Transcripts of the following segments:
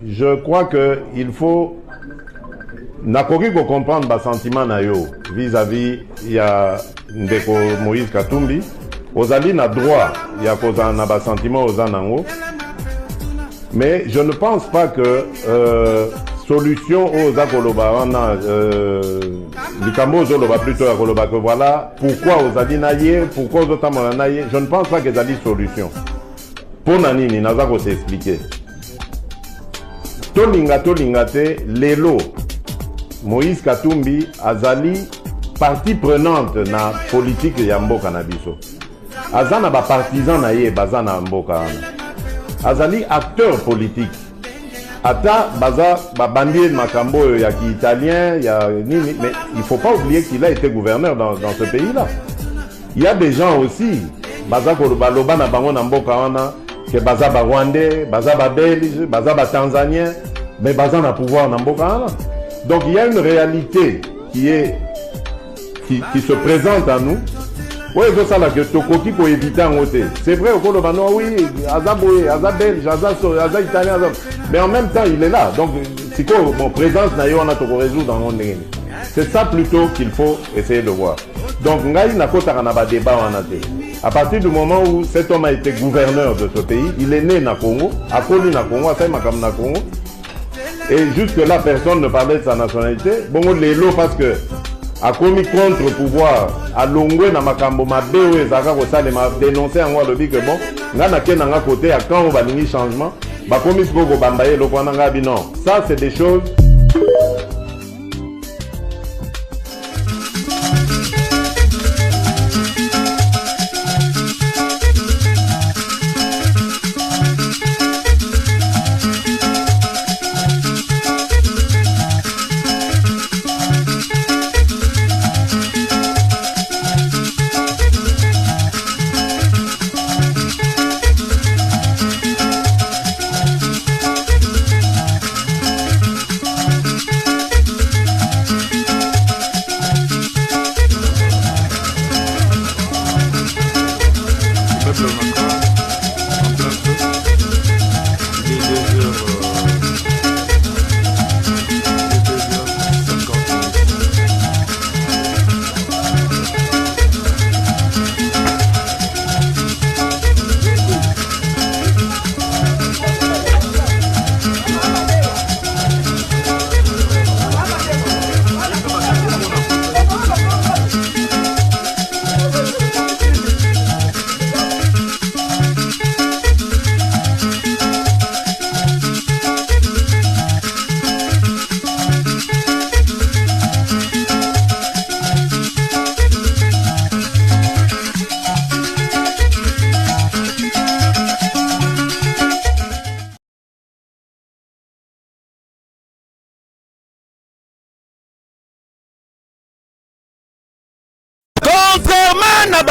je crois que il faut nakoki ko comprendre ba sentiment na yo vis-à-vis ya ndeko Moïse Katumbi. Ozali na droit ya kozana na ba sentiment ozanango. Mais je ne pense pas que solution aux akoloba wana likambo ozoloba plutôt akoloba que voilà pourquoi ozali naye, pourquoi ozotamona naye. Je ne pense pas que ezali solution. Pour nanini naza ko s'expliquer. Tolinga te lelo Moïse Katumbi azali partie prenante na politique ya mboka na biso. Azana ba partisan na ye bazana mboka. Azali acteur politique. Ata baza babandi makambo ya ki italien ya nini, mais il faut pas oublier qu'il a été gouverneur dans ce pays-là. Il y a des gens aussi baza ko baloba na bango na mboka wana que baza ba Rwandais, baza ba Belge, baza ba Tanzanien, mais baza na pouvoir na mboka wana. Donc il y a une réalité qui se présente à nous. Oui, c'est ça là que Tokoki pour éviter en côté. C'est vrai, au Colomano, oui, Azaboé, Azabelge, Aza Italien, mais en même temps il est là. Donc c'est quoi mon présence n'a on a tout résoudre dans mon nez. C'est ça plutôt qu'il faut essayer de voir. Donc Ngai Nakota Ranaba débat en athée. À partir du moment où cet homme a été gouverneur de ce pays, il est né na Congo, a connu na Congo, a fait Makam na Congo. Et jusque-là, personne ne parlait de sa nationalité. Bon, les lots parce que a commis contre-pouvoir, a longé na makambo mabé et zaka ko sale m'a dénoncé en moi le dit que bon, ngana kenanga côté à quand on va venir changement, ba commis ko bambaye lo kwana ngabi non. Ça c'est des choses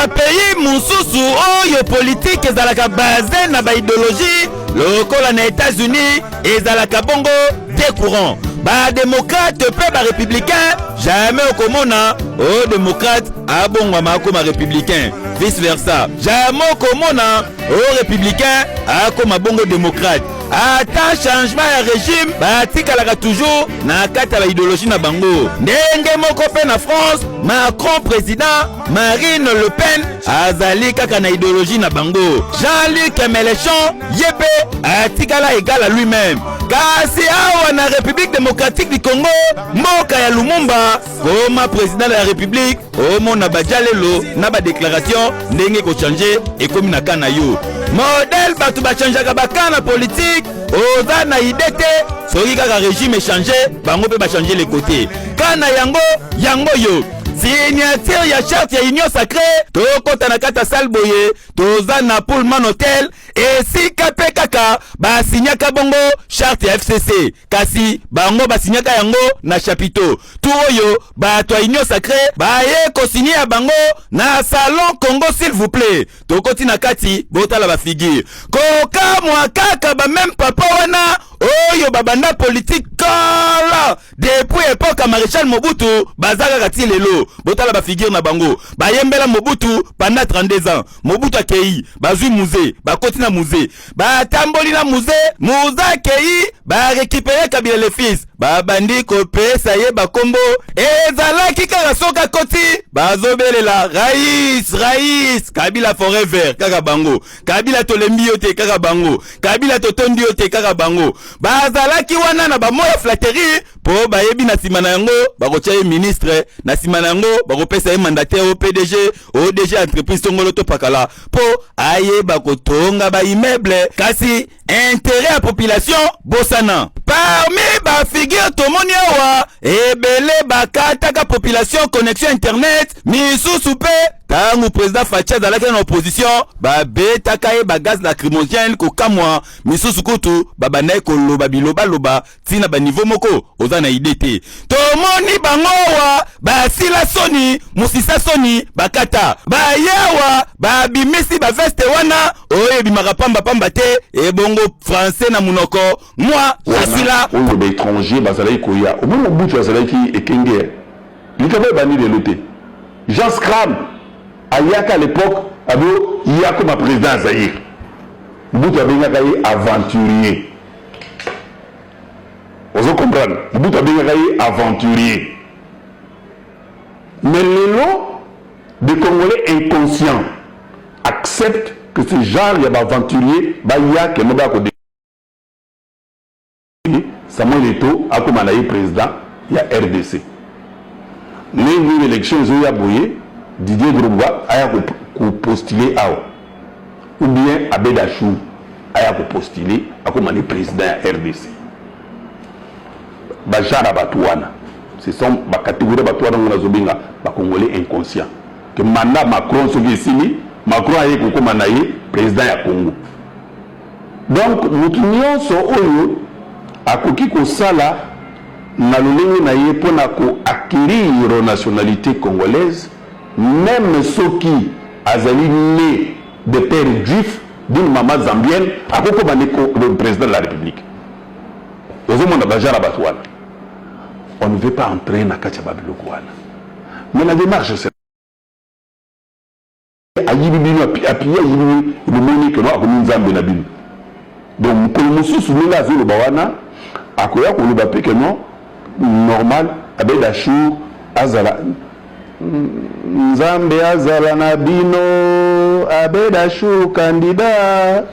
pays mususu oyo politique ezalaka basé na ba idéologie lokola na États-Unis ezalaka bongo décourant ba démocrate pe ba républicain jamais okomona o démocrate abongwa makoma républicain vice versa jamais okomona o républicain akoma bongo démocrate ata changement ya régime batikalaka toujours na kati ya idéologie na bango ndenge moko pe na France Macron président Marine Le Pen azali kaka na idéologie na bango Jean-Luc Mélenchon yebe atikala égal à lui-même kasi awa na République démocratique du Congo mboka ya Lumumba comme président de la République omona bajalelo na ba déclaration ndenge ko changer ekomi na kana yo modèle batu ba changeaka bakana politique oza na idée soki kaka régime échanger bango pe ba changer les côtés kana yango yo signature ya charte ya union sacrée tokota na kata salboye toza na Pullman Hotel esika pe kaka basinyaka bongo charte ya FCC kasi bango basinyaka yango na chapiteau tout oyo bato ya union sacrée baye kosigner bango na salon Congo s'il vous plaît tokoti na kati botala ba figure koka mwa kaka ba même papa wana oyo babanda politique kala depuis époque à maréchal Mobutu bazaka kati lelo botala ba figure na bango bayembela Mobutu pendant 32 ans Mobutu akei bazui musée bakoti na musée batamboli na musée akei ba récupérer Kabila le fils babandi kopesa ye bakombo ezalaki kaka soka koti bazobelela rais Kabila forever kaka bango Kabila tolembi yo te kaka bango Kabila totondi yo te kaka bango bazalaki wana na bamoya flatterie po bayebi na sima na yango bakotia ye ministre na sima na yango bakopesa ye mandataire au PDG ODG entreprise tongolo to pakala po aye bakotonga ba immeuble kasi intérêt à population bosana parmi ba figure tomoni awa ebele bakataka population connexion internet misusu pe tangu président Facha zalaki na opposition babetaka ye bagaz lacrymogène kokamwa misusu kutu babandai koloba biloba tina ba niveau moko oza na idée te tomoni bangowa basila soni musisa soni bakata bayawa babimisi baveste wana oyo bimaka pamba te ebongo français na munoko moi asila oyo ba étranger bazalaki koya au moins Mobutu azalaki ekenge likaba bani de loté Jean Scram ayaka à l'époque abo yako ma président Zaïre Mobutu abengaka ye aventurier ozo comprendre Mobutu abengaka ye aventurier mais lelo des Congolais inconscients acceptent que ce genre y a aventurier ba yaka no ba ko Samuel Eto'o akoma na ye président ya RDC ni l'élection zo ya boye Didier Drogba aya ko postuler awa ou bien Abedachou aya ko postuler akoma le président ya RDC bajara batouana ce sont ba catégorie batouana ngona zobinga ba congolais inconscient que mandat Macron soki sili Macron aye ko koma na ye président ya Congo donc mutu nyonso oyo akoki kosala na lolenge na ye pona ko acquérir nationalité congolaise même ceux qui azali né de père juif d'une maman zambienne akoko bandeko le président de la République ozomona bajara batwana on ne veut pas entrer na kati ya babiloko wana mais la démarche c'est ayibi bino appuyé ayibi bomoni que no akomi nzambe na bino donc mokolo mosusu ndenge azoloba wana akoya koloba pe que non normal Abedachou azala nzambe azala na bino Abedachou candidat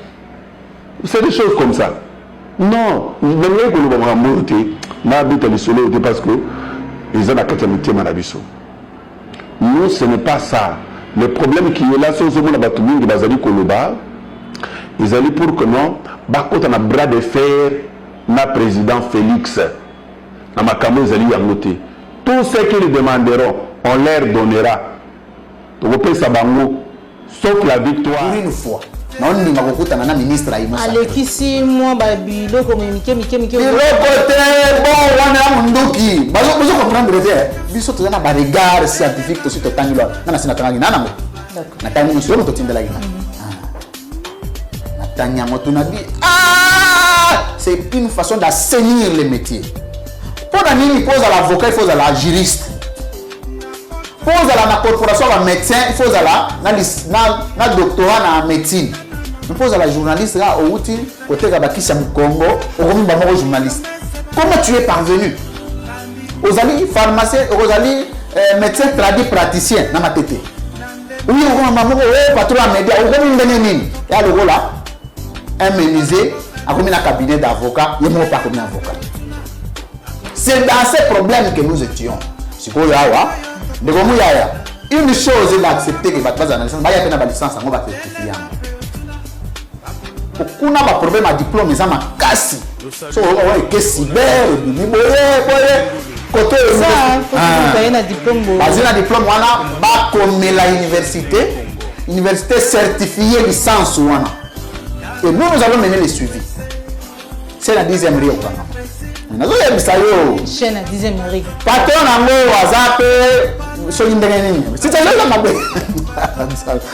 c'est des choses comme ça non ndenge koloba makambo te na beta lisolo te parce que ils ont la catamité manabiso nous ce n'est pas ça le problème qui est là c'est au moins batu mingi bazali koloba ils allaient pour que non bakota na bras de fer na président Félix na makambo ezali yango te tout ce qu'ils demanderont on leur donnera tokopesa bango sauf la victoire une fois non ni makokutana na ministre ayi masa alekisi mwa babiloko mike biloko te bon wana munduki bazo comprendre te biso tozana ba regard scientifique to sito tangilo na sina tangi nanango d'accord na tangi no solo to tindela ina na tanya moto na bi c'est une façon d'assainir les métiers pour la nini pose à l'avocat il faut à la juriste pose à la corporation à médecin il faut à la doctorat en médecine il pose à la journaliste là au outil côté Kabakisha Congo au Congo journaliste comment tu es parvenu aux alliés pharmaciens aux alliés médecins traduits praticiens na matete oui on maman patron média au Congo nini là le là un menuisier a comme un cabinet d'avocats il n'est pas comme un avocat c'est dans ces problèmes que nous étions c'est quoi là de comme une chose est d'accepter que va pas analyser va y a peine licence on va certifier kuna ba problème à diplôme ça ma casse so on est que cyber du boye côté ça na diplôme bazina diplôme wana ba comme la université certifiée licence wana et nous avons mené le suivi c'est la 10e rio quand nazo ya bisayo chaîne à 10e rio patron nango wazape so ndenge nini c'est ça là mabé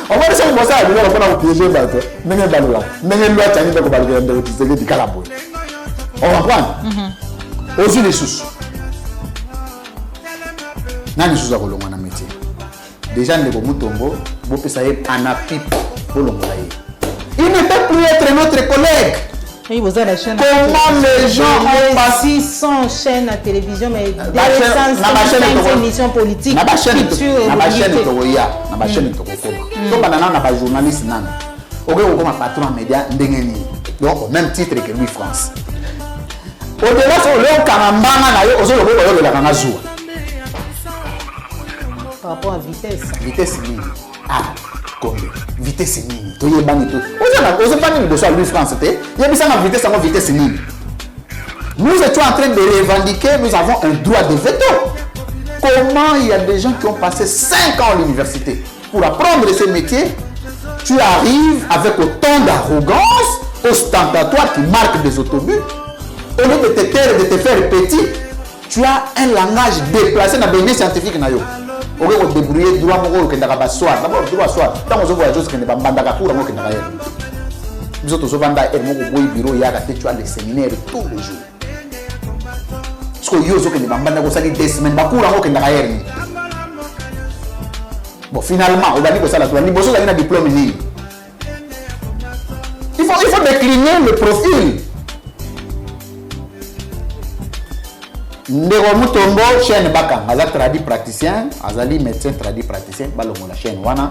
on va essayer de ça on va pas piéger bateau ndenge balula ndenge lwa tani ko balga ndenge tseke dikala boy On comprend? Aux yeux des sous. Nani sous à Rolongo na métier. Déjà, les Mutombo, vous pouvez savoir en appui pour le il ne peut plus être notre collègue. Oui, vous avez la chaîne. Comment les gens ont passé 600 chaînes à télévision, mais 255 émissions politiques. Na ba chaîne Togoya, na ba chaîne Togoya. Donc banana na ba journaliste nan. Oge ko ma patron média ndengeni. Donc au même titre que Louis France. Au-delà sur le Kanambanga na yo, ozo lo la kanga zuwa. Par rapport à vitesse. Vitesse ni. Ah, combien? Vitesse ni. To yebani to. Ozo pas ni de so Louis France té. Yebisa na vitesse en vitesse ni. Nous étions en train de revendiquer, nous avons un droit de veto. Comment il y a des gens qui ont passé 5 ans à l'université pour apprendre ce métier? Tu arrives avec autant d'arrogance ostentatoire qui marque des autobus. Au lieu de te taire et de te faire petit, tu as un langage déplacé dans les scientifiques. On va te débrouiller droit au Kenda Soir. D'abord, droit soir. Tant que vous voyez que vous avez un cours, vous autres, vous avez un bureau, tu as des séminaires tous les jours. Parce que vous avez des semaines, vous avez un bon, finalement, on va dire que ça, vous avez un diplôme. Il faut décliner le profil. Ndeko Mutombo chaîne baka azali tradi praticien azali médecin tradi praticien balongo la chaîne wana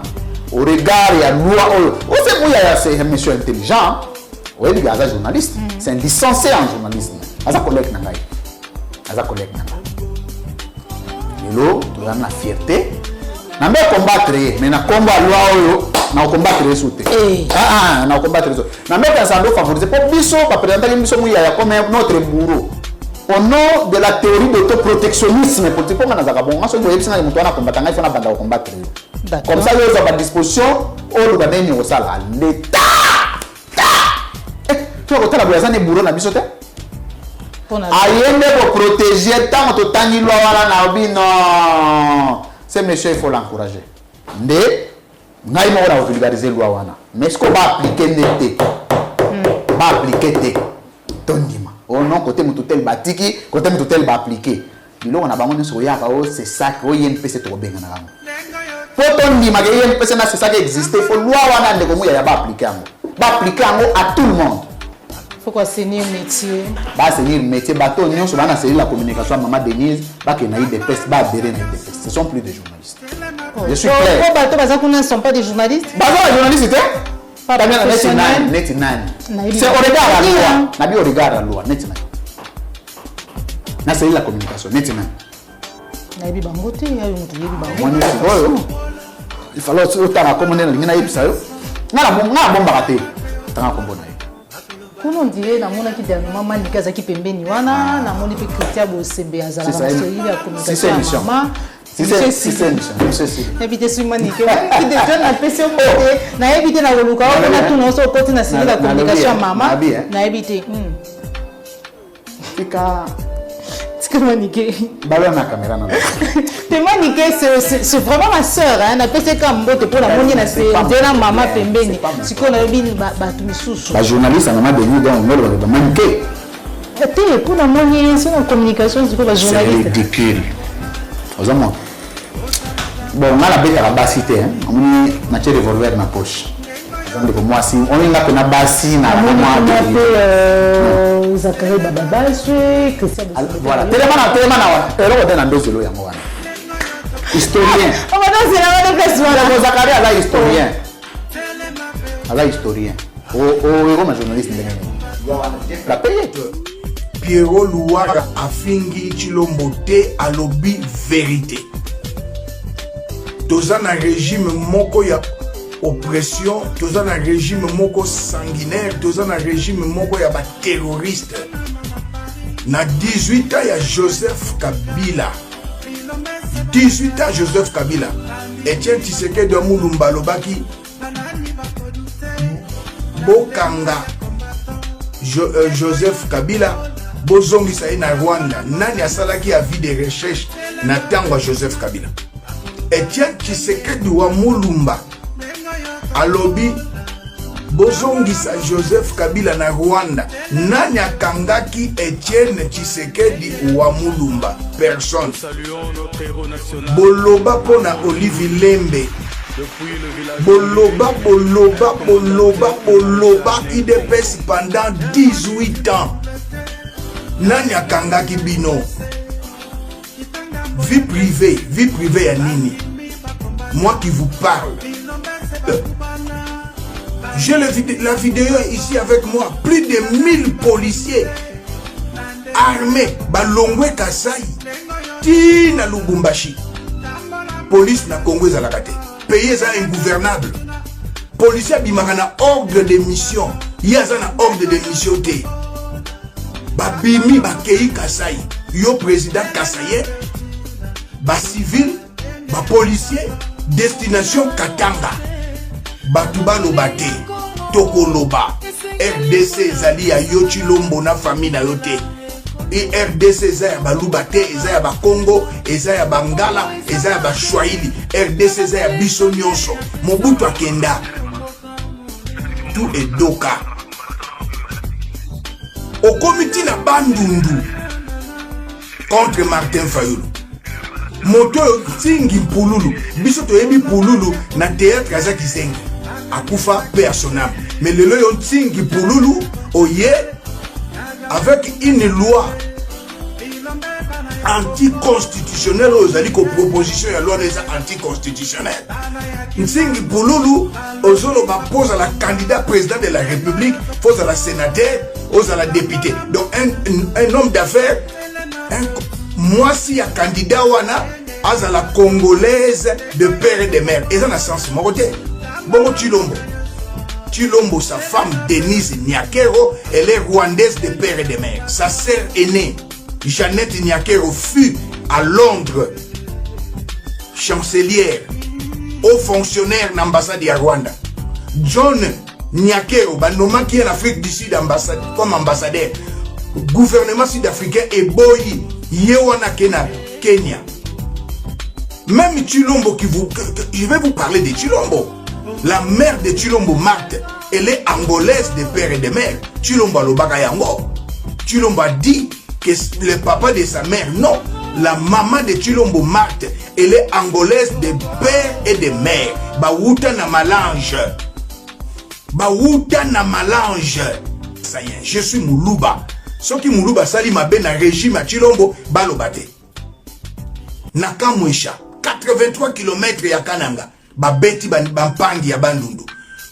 au regard ya loi oyo ose muya ya c'est un monsieur intelligent oui il est journaliste c'est un licencié en journalisme aza collègue na ngai lelo to na fierté na me combattre mais na combat loi oyo na combattre soute na combattre so na me pensando favoriser pour biso ba présenter biso muya ya comme notre bourreau. Au nom de la théorie d'autoprotectionnisme politique, comme on a dit, on a combattre. Comme ça, il y a une disposition au l'État. Tu vois, tu as un bourreau dans le bisoté. Pour protéger tant que tu as une loi, non. Ce monsieur, il faut l'encourager. Mais, on a vulgarisé la loi. Mais est-ce qu'on va appliquer l'été? On va appliquer oh non, côté Moutoutel Batiki, côté Moutoutel va appliquer. Bilo on a bangé sur Yaka, c'est ça que INPC trop bien. Pour ton dit, INPC c'est ça qui existe. Il faut loi wana de comment il y a pas appliquer. Va appliquer à tout le monde. Pourquoi c'est ni métier? Bah c'est ni métier. Bateau on sur la communication maman Denise, bah qu'il y a des pestes, bah adhérer dans des pestes. Ce sont plus des journalistes. Je suis clair. Pourquoi bateau parce qu'on ne sont pas des journalistes? Bah non, les journalistes c'était. C'est au regard à la loi. Nabi au regard à la loi. C'est la communication. Nabi bangote, il fallait aussi autant commander na ngina yebisa yo. Na bomba raté. Tanga kombona yo. Comment on dirait dans mon qui dernièrement Mandika Zaki pembeni wana na moni pe Christian Bosembe azala na série la communication maman. C'est éviter sur Manique. Qui déjà n'a pas sur côté, n'a évité la relouka, on a tout non sur côté na série la communication maman. N'a évité. Tika. C'est que Manique. Ballon na caméra na. Te Manique c'est vraiment ma sœur hein, n'a pas c'est comme bote pour la moni na série de maman pembeni. Si qu'on a bien ba tout misusu. La journaliste maman de nous dans le Manique. Et pour la moni c'est en communication du coup la journaliste. C'est ridicule. Aux hommes. Bon, on a la bête à la bassité, on a un revolver dans la poche. Donc, moi, si on est là pour la bassine, on a Zachary Bababa, voilà, tellement historien. Zachary a historien. A historien. Au journaliste. La paye. Pierrot Louara afingi Chilombo te alobi vérité. Toza na régime moko ya oppression, toza na régime moko sanguinaire, toza na régime moko ya ba terroriste. Na 18 ans ya Joseph Kabila. 18 ans Joseph Kabila. Etienne Tshisekedi de Mulumba lobaki Bokanga Joseph Kabila bozongisa na Rwanda. Nani asalaki avis de recherche na tango Joseph Kabila. Etienne Tshisekedi wa Mulumba alobi bozongisa Joseph Kabila na Rwanda. Nani akangaki Etienne Tshisekedi wa Mulumba? Personne. Boloba pona Olivier Lembe. Boloba IDPS pendant 18 ans. Nani akangaki bino? Vie privée ya nini? Moi qui vous parle. J'ai la vidéo ici avec moi. Plus de 1000 policiers armés. Balongwe Kasai. Tina Lubumbashi. Police na Congo ezalaka te. Pays eza ingouvernable. Policier abimaka na ordre de mission. Yaza na ordre de mission te. Babimi bakei Kasai. Yo président Kasaye. Ba civil, ba policier, destination Katanga. Batuba lobate, toko loba. RDC ezali ya yo Chilombo na famille na yote. Et RDC eza ya balubate, eza ya ba Congo, eza ya Bangala, eza ya ba Swahili. RDC eza ya biso nyonso. Mobutu akenda. Tout est doka. Au comité na Bandundu contre Martin Fayulu. Moto tingi Pululu. Biso toyebi Pululu na théâtre aza Kisengi. Akufa personnel. Mais le lion tingi Pululu oye avec une loi anticonstitutionnelle aux alliés proposition de loi anticonstitutionnelle. Tingi Pululu ozolo ba pose à la candidat président de la République, pose à la sénateur, aux à la députée. Donc un homme d'affaires, moi si un candidat wana à la congolaise de père et de mère. Et ça n'a sens mon côté. Bon Chilombo, sa femme Denise Nyakero, elle est rwandaise de père et de mère. Sa sœur aînée, Jeannette Nyakero, fut à Londres chancelière, haut fonctionnaire d'ambassade de Rwanda. John Nyakero, Banoma qui est en Afrique du Sud comme ambassadeur. Gouvernement sud-africain et boyi Yewana Kenya. Même Chilombo je vais vous parler de Chilombo. La mère de Chilombo, Marthe, elle est angolaise de père et de mère. Chilombo Alobaka Yango. Chilombo a dit que le papa de sa mère, non. La maman de Chilombo, Marthe, elle est angolaise de père et de mère. Bawuta na malange. Bawuta na malange. Ça y est, je suis Moulouba. Ce qui Moulouba sali ma ben na régime à Chilombo, balobate. Nakamwesha, 83 km ya Kananga. Babeti bampangi ya Bandundu.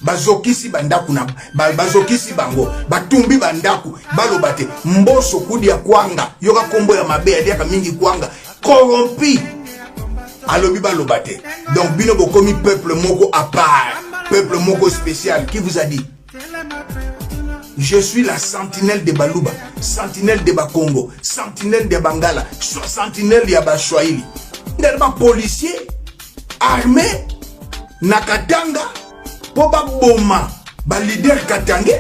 Bazokisi bandaku na bazokisi bango. Batumbi bandaku balobate. Mboso kudi ya kwanga. Yoka kombo ya mabe ya mingi kwanga. Corrompi. Alobi balobate. Donc bino bokomi peuple moko à part. Peuple moko spécial. Qui vous a dit? Je suis la sentinelle de Baluba, sentinelle de Bakongo, sentinelle de Bangala, sentinelle de Baswahili. Des policiers armés Nakatanga, Boba Boma, leader Katangé.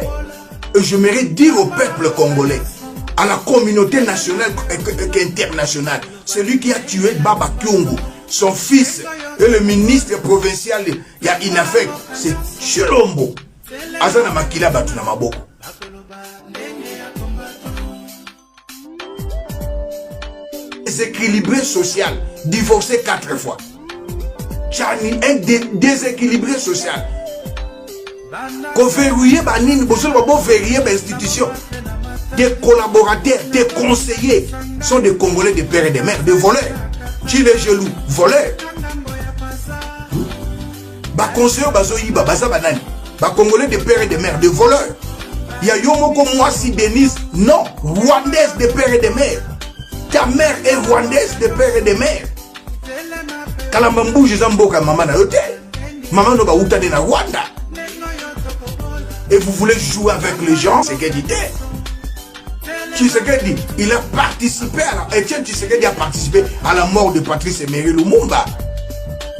Et je mérite dire au peuple congolais, à la communauté nationale et internationale, celui qui a tué Baba Kyungu, son fils et le ministre provincial de Inafek, c'est Chilombo. Azana Makila Batuna Maboko. Déséquilibré social, divorcé 4 fois. Chani un déséquilibré social. Qu'on verrouille banine, bon verrouiller l'institution. Des collaborateurs, des conseillers sont des Congolais de père et de mère, des voleurs. Chile gelou, voleurs. Ba conseiller bazoyiba, baza banani. Ba Congolais de père et de mère, des voleurs. Il y a Yomoko Mwasi Denise, non, rwandaise de père et de mère. Ta mère est rwandaise de père et de mère. Kalambambou, je zamboka maman na yote. Maman no ba utane na Rwanda. Et vous voulez jouer avec les gens, c'est qu'elle dit. Tshisekedi, il a participé à la... Etienne Tshisekedi a participé à la mort de Patrice Emery Lumumba.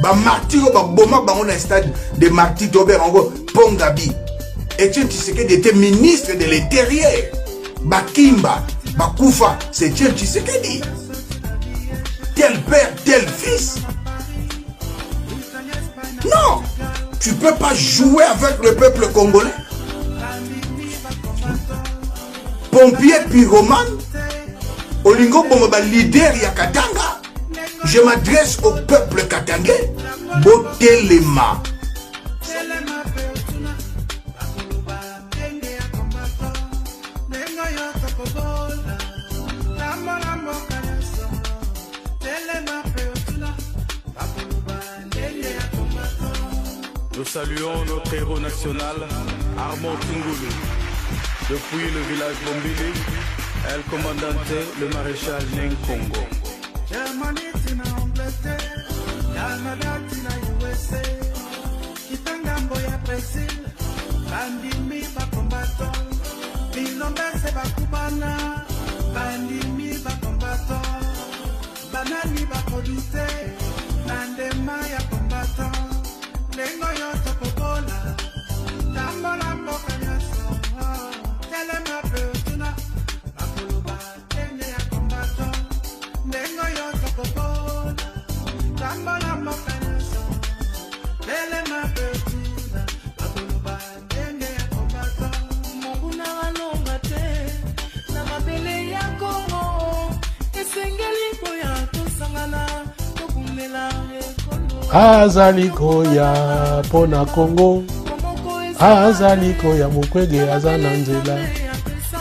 Ba martyr, ba boma, ba on a un stade de martyr Tobert, en gros, Pongabi. Etienne Tshisekedi était ministre de l'Intérieur. Bakimba, Bakoufa, c'est Etienne Tshisekedi. Tel père, tel fils. Non, tu ne peux pas jouer avec le peuple congolais. pompier pyromane, Olingo Bomba leader ya Katanga. Je m'adresse au peuple katangais. Botelema. Nous saluons notre héros national, Armand Tungulu. Depuis le village Bombili, El Commandante, le maréchal Nenkongo. Germany, Tina, Angleterre, Canada, Tina, USA, Kitangambo ya Brésil, Bandimi, Bakombato, Bilombe, Bakubana, Bandimi, Bakombato, Banani, Bakolite, Nandema, ya Kombato. Lengo yoto kokola, tambola mboka nyaso, telema peotuna, bakuluba tende ya kombato. Lengo yoto kokola, tambola mboka nyaso, telema peotuna, bakuluba tende ya kombato. Mokuna walonga te, na mabele ya Kongo, esengeli boya tosangana, tokumela ekolo. Azali koya pona Congo, azali koya mukwege azana nzela,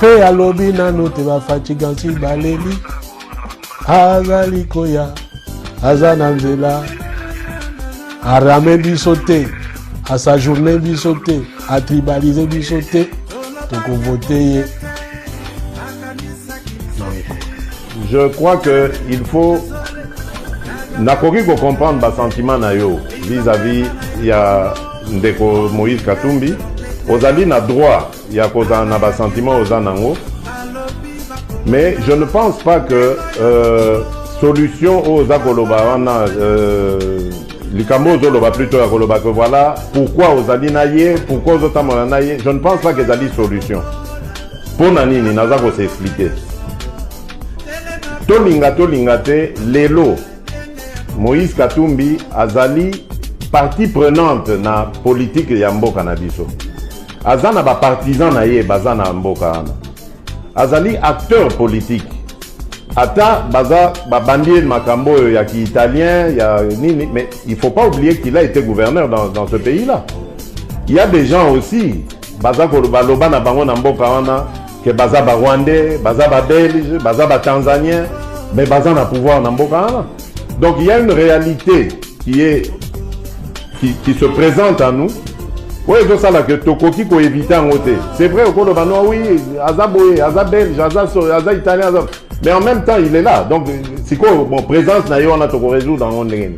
pe alobi nano te bafatigansi baleli, azali koya azana nzela, arame biso te, asajourne biso te, atribalize biso te, tokovote ye. Je crois que il faut Nakoki ko comprendre ba sentiment na yo vis-à-vis ya ndeko Moïse Katumbi. Ozali na droit ya koza na ba sentiment ozanango. Mais je ne pense pas que solution aux akoloba wana likambo zoloba plutôt akoloba que voilà pourquoi ozali na ye, pourquoi ozotamona na ye. Je ne pense pas que zali solution. Pona nini naza ko s'expliquer. Tolinga te lelo Moïse Katumbi azali partie prenante na politique ya mboka na biso. Azana ba partisan na ye bazana mboka ana. Azali acteur politique. Ata baza babandie makambo ya ki italien ya nini, mais il faut pas oublier qu'il a été gouverneur dans ce pays-là. Il y a des gens aussi baza ko baloba na bango na mboka ana que baza ba Rwandais, baza ba Belge, baza ba Tanzanien, mais baza na pouvoir na mboka ana. Donc il y a une réalité qui se présente à nous. Oui, c'est ça là que Tokoki ko éviter en côté. C'est vrai au Kolobano, oui, Azaboé, Azabel, Aza italien, mais en même temps il est là. Donc c'est quoi mon présence na yo on a Toko résoudre dans mon ligne.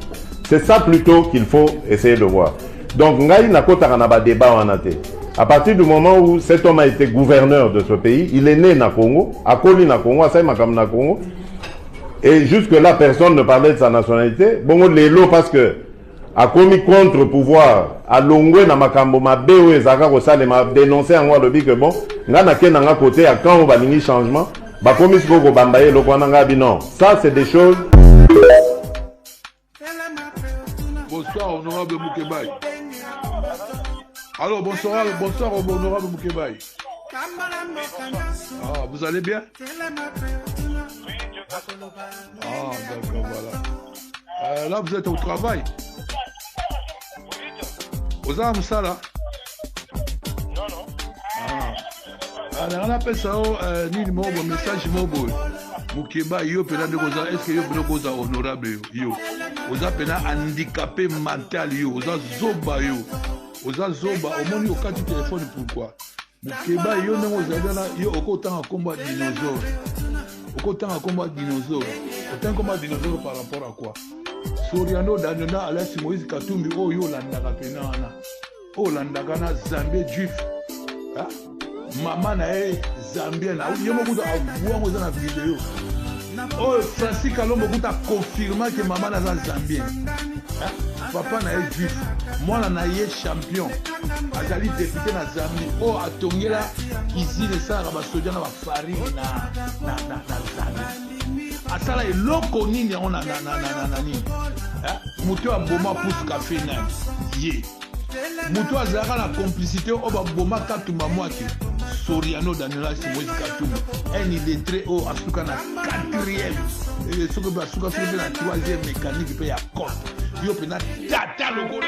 C'est ça plutôt qu'il faut essayer de voir. Donc ngai na kota na ba débat en té. À partir du moment où cet homme a été gouverneur de ce pays, il est né na Congo, a connu na Congo, a saï makam na Congo. Et jusque-là, personne ne parlait de sa nationalité. Bon, les lots, parce que, a commis contre-pouvoir, a longwe na makambo ma bewe zaka ko sale ma dénoncé en le que bon, nga na ke na côté à quand on va lingi changement, ba commis ko ko bambaye lo kwana nga bi non. Ça c'est des choses. Bonsoir honorable Moukebaï. Alors bonsoir honorable Moukebaï. Ah, vous allez bien? Ah, d'accord, voilà. Là, vous êtes au travail. Aux armes, ça, là? Non. On appelle ça, ni mot, message mobile. Moukeba, yo, pena de goza, est-ce que yo, pena goza honorable, yo? Oza pena handicapé mental, yo. Oza zoba, yo. Oza zoba, au moins, yo, quand tu téléphones, pourquoi? Moukeba, yo, non, oza, yo, au côté en combat dinosaure. Autant un combat dinosaure. Autant un combat dinosaure par rapport à quoi? Soriano Danona Alessi Moïse Katumbi, oh yo landaka penana. Oh landaka na Zambie juif. Maman na Zambienne. Yo mo kuta avouer mo na vidéo. Oh Francis Kalombo kuta confirmer que maman na Zambienne. Papa na juif. Moi na champion. Azali député na Zambie. Oh atongela izine ça ba soja na ba farine na Zambie. Asala eloko nini on na nini. Muto aboma pousse café na ye. Muto azaka na complicité o ba boma katumba mwaki. Soriano Daniela Simoïse Katumba un illettré au asuka na 4e et ce que basuka sur la 3e mécanique peut ya compte yo pena tata logo